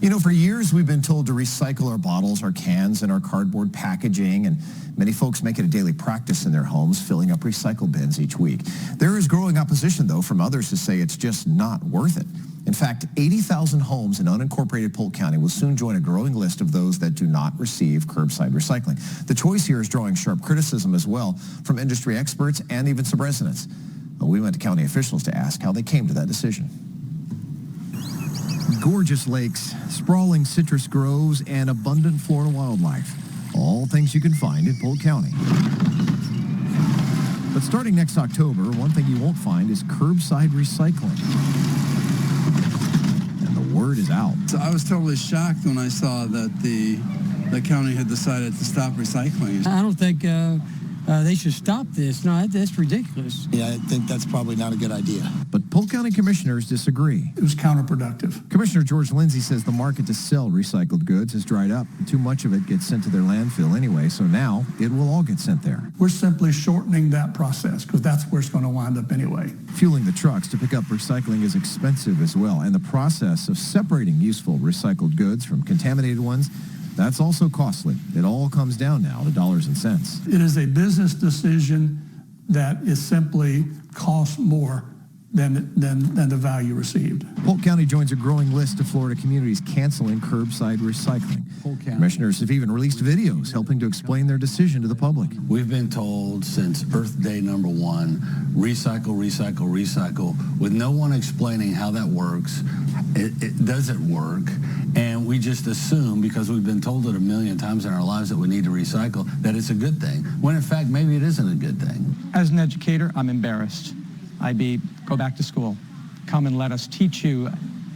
You know, for years we've been told to recycle our bottles, our cans, and our cardboard packaging, and many folks make it a daily practice in their homes, filling up recycle bins each week. There is growing opposition, though, from others who say it's just not worth it. In fact, 80,000 homes in unincorporated Polk County will soon join a growing list of those that do not receive curbside recycling. The choice here is drawing sharp criticism as well from industry experts and even some residents. We went to county officials to ask how they came to that decision. Gorgeous lakes, sprawling citrus groves, and abundant Florida wildlife. All things you can find in Polk County. But starting next October, one thing you won't find is curbside recycling. And the word is out. So I was totally shocked when I saw that the county had decided to stop recycling. I don't think they should stop this. No, that's ridiculous. Yeah, I think that's probably not a good idea. But Polk County commissioners disagree. It was counterproductive. Commissioner George Lindsay says the market to sell recycled goods has dried up. Too much of it gets sent to their landfill anyway, so now it will all get sent there. We're simply shortening that process because that's where it's going to wind up anyway. Fueling the trucks to pick up recycling is expensive as well, and the process of separating useful recycled goods from contaminated ones, that's also costly. It all comes down now to dollars and cents. It is a business decision that is simply costs more than the value received. Polk County joins a growing list of Florida communities canceling curbside recycling. Commissioners have even released videos helping to explain their decision to the public. We've been told since Earth Day #1, recycle, recycle, recycle, with no one explaining how that works. It doesn't work, and we just assume, because we've been told it a million times in our lives that we need to recycle, that it's a good thing, when in fact maybe it isn't a good thing. As an educator, I'm embarrassed. Go back to school. Come and let us teach you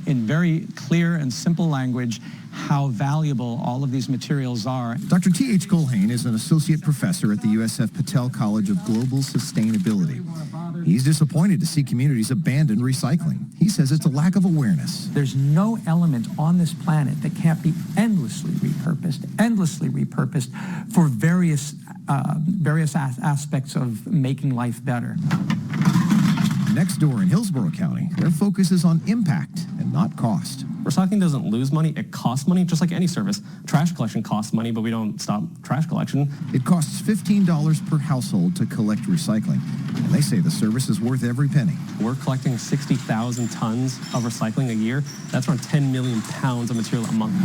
in very clear and simple language how valuable all of these materials are. Dr. T.H. Colhane is an associate professor at the USF Patel College of Global Sustainability. He's disappointed to see communities abandon recycling. He says it's a lack of awareness. There's no element on this planet that can't be endlessly repurposed for various aspects of making life better. Next door in Hillsborough County, their focus is on impact and not cost. Recycling doesn't lose money, it costs money, just like any service. Trash collection costs money, but we don't stop trash collection. It costs $15 per household to collect recycling, and they say the service is worth every penny. We're collecting 60,000 tons of recycling a year. That's around 10 million pounds of material a month.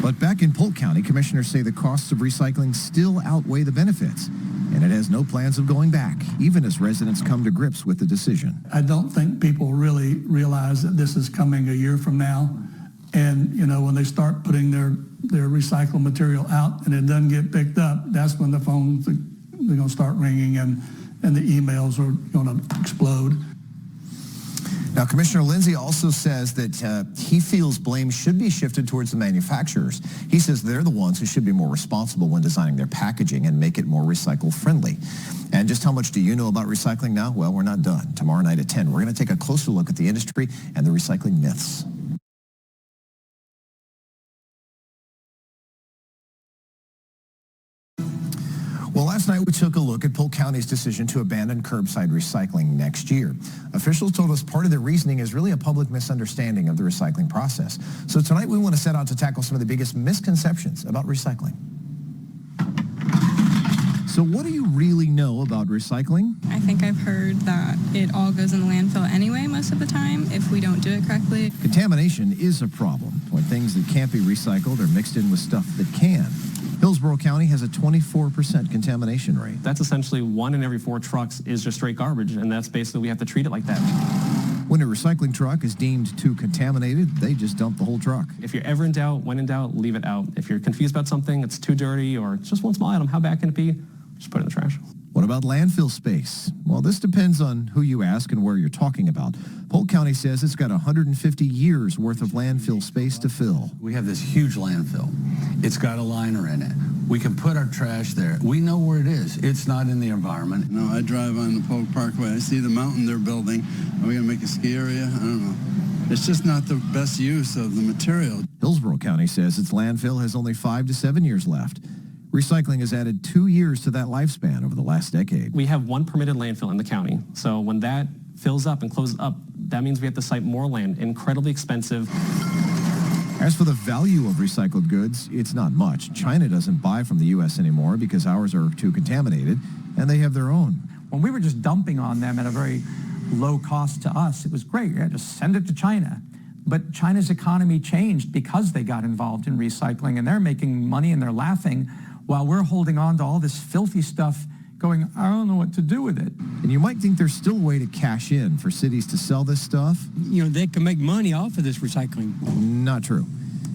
But back in Polk County, commissioners say the costs of recycling still outweigh the benefits, and it has no plans of going back, even as residents come to grips with the decision. I don't think people really realize that this is coming a year from now. And, you know, when they start putting their recycled material out and it doesn't get picked up, that's when the phones are going to start ringing and the emails are going to explode. Now, Commissioner Lindsay also says that he feels blame should be shifted towards the manufacturers. He says they're the ones who should be more responsible when designing their packaging and make it more recycle friendly. And just how much do you know about recycling now? Well, we're not done. Tomorrow night at 10, we're going to take a closer look at the industry and the recycling myths. Well, last night we took a look at Polk County's decision to abandon curbside recycling next year. Officials told us part of their reasoning is really a public misunderstanding of the recycling process. So tonight we want to set out to tackle some of the biggest misconceptions about recycling. So what do you really know about recycling? I think I've heard that it all goes in the landfill anyway most of the time if we don't do it correctly. Contamination is a problem when things that can't be recycled are mixed in with stuff that can. Hillsborough County has a 24% contamination rate. That's essentially 1 in every 4 trucks is just straight garbage, and that's basically, we have to treat it like that. When a recycling truck is deemed too contaminated, they just dump the whole truck. If you're ever in doubt, when in doubt, leave it out. If you're confused about something, it's too dirty, or it's just one small item, how bad can it be? Just put it in the trash. What about landfill space? Well, this depends on who you ask and where you're talking about. Polk County says it's got 150 years worth of landfill space to fill. We have this huge landfill. It's got a liner in it. We can put our trash there. We know where it is. It's not in the environment. No, I drive on the Polk Parkway. I see the mountain they're building. Are we going to make a ski area? I don't know. It's just not the best use of the material. Hillsborough County says its landfill has only 5 to 7 years left. Recycling has added 2 years to that lifespan over the last decade. We have 1 permitted landfill in the county. So when that fills up and closes up, that means we have to site more land, incredibly expensive. As for the value of recycled goods, it's not much. China doesn't buy from the U.S. anymore because ours are too contaminated, and they have their own. When we were just dumping on them at a very low cost to us, it was great. Yeah, just send it to China. But China's economy changed because they got involved in recycling, and they're making money and they're laughing while we're holding on to all this filthy stuff going, I don't know what to do with it. And you might think there's still a way to cash in for cities to sell this stuff. You know, they can make money off of this recycling. Not true.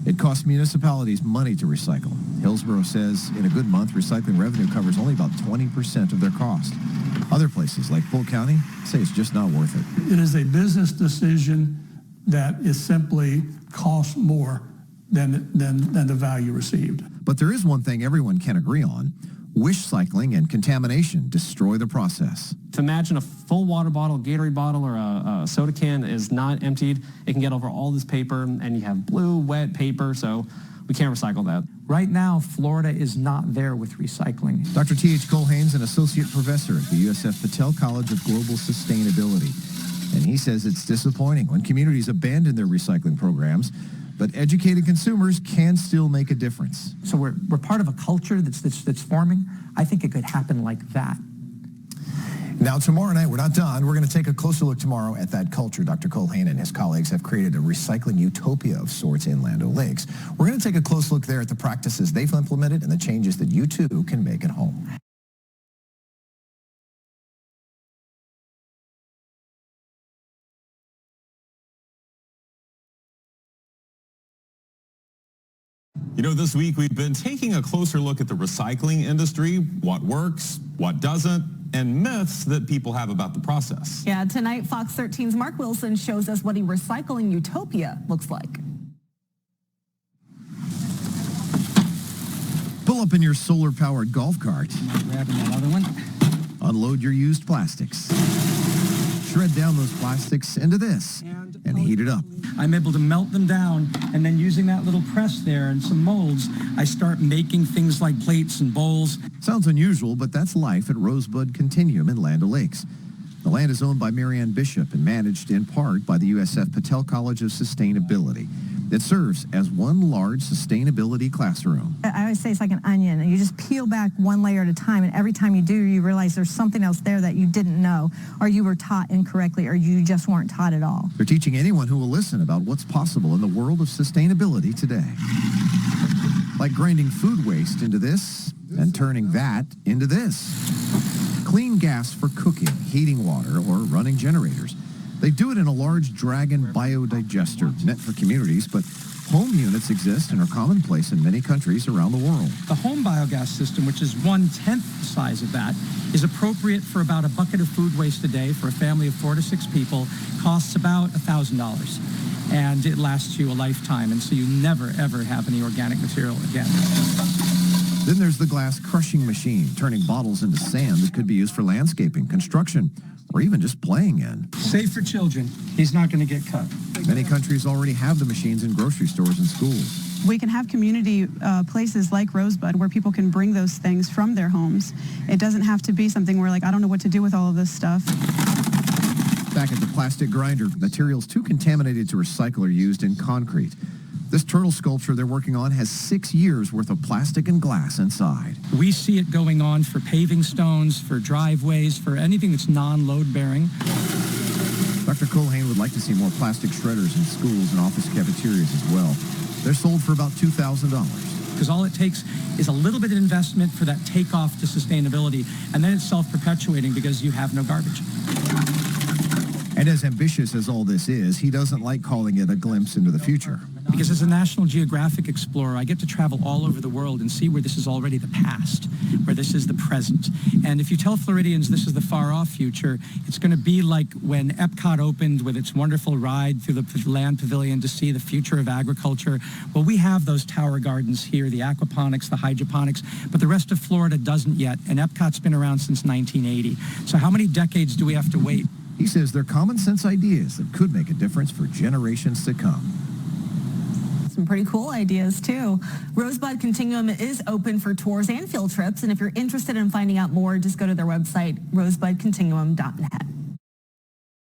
It costs municipalities money to recycle. Hillsborough says in a good month, recycling revenue covers only about 20% of their cost. Other places like Polk County say it's just not worth it. It is a business decision that is simply costs more than the value received. But there is one thing everyone can agree on. Wish cycling and contamination destroy the process. To imagine a full water bottle, Gatorade bottle, or a soda can is not emptied, it can get over all this paper, and you have blue, wet paper, so we can't recycle that. Right now, Florida is not there with recycling. Dr. T.H. Colhane's an associate professor at the USF Patel College of Global Sustainability. And he says it's disappointing when communities abandon their recycling programs, but educated consumers can still make a difference. So we're part of a culture that's forming. I think it could happen like that. Now, tomorrow night, we're not done. We're going to take a closer look tomorrow at that culture. Dr. Colhane and his colleagues have created a recycling utopia of sorts in Land O'Lakes. We're going to take a close look there at the practices they've implemented and the changes that you too can make at home. You know, this week we've been taking a closer look at the recycling industry, what works, what doesn't, and myths that people have about the process. Yeah, tonight Fox 13's Mark Wilson shows us what a recycling utopia looks like. Pull up in your solar-powered golf cart. Grabbing that other one. Unload your used plastics. Shred down those plastics into this and heat it up. I'm able to melt them down, and then using that little press there and some molds, I start making things like plates and bowls. Sounds unusual, but that's life at Rosebud Continuum in Land O'Lakes. The land is owned by Marianne Bishop and managed in part by the USF Patel College of Sustainability. It serves as one large sustainability classroom. I always say it's like an onion, and you just peel back one layer at a time, and every time you do, you realize there's something else there that you didn't know, or you were taught incorrectly, or you just weren't taught at all. They're teaching anyone who will listen about what's possible in the world of sustainability today. Like grinding food waste into this and turning that into this. Clean gas for cooking, heating water, or running generators. They do it in a large Dragon biodigester meant for communities, but home units exist and are commonplace in many countries around the world. The home biogas system, which is 1/10 the size of that, is appropriate for about a bucket of food waste a day for a family of 4 to 6 people, costs about $1,000, and it lasts you a lifetime, and so you never, ever have any organic material again. Then there's the glass crushing machine, turning bottles into sand that could be used for landscaping, construction, or even just playing in. Safe for children. He's not going to get cut. Many countries already have the machines in grocery stores and schools. We can have community places like Rosebud where people can bring those things from their homes. It doesn't have to be something where, like, I don't know what to do with all of this stuff. Back at the plastic grinder, materials too contaminated to recycle are used in concrete. This turtle sculpture they're working on has 6 years worth of plastic and glass inside. We see it going on for paving stones, for driveways, for anything that's non-load bearing. Dr. Colhane would like to see more plastic shredders in schools and office cafeterias as well. They're sold for about $2,000. Because all it takes is a little bit of investment for that takeoff to sustainability, and then it's self-perpetuating because you have no garbage. And as ambitious as all this is, he doesn't like calling it a glimpse into the future. Because as a National Geographic explorer, I get to travel all over the world and see where this is already the past, where this is the present. And if you tell Floridians this is the far-off future, it's going to be like when Epcot opened with its wonderful ride through the land pavilion to see the future of agriculture. Well, we have those tower gardens here, the aquaponics, the hydroponics, but the rest of Florida doesn't yet, and Epcot's been around since 1980. So how many decades do we have to wait? He says they're common sense ideas that could make a difference for generations to come. Some pretty cool ideas, too. Rosebud Continuum is open for tours and field trips, and if you're interested in finding out more, just go to their website, rosebudcontinuum.net.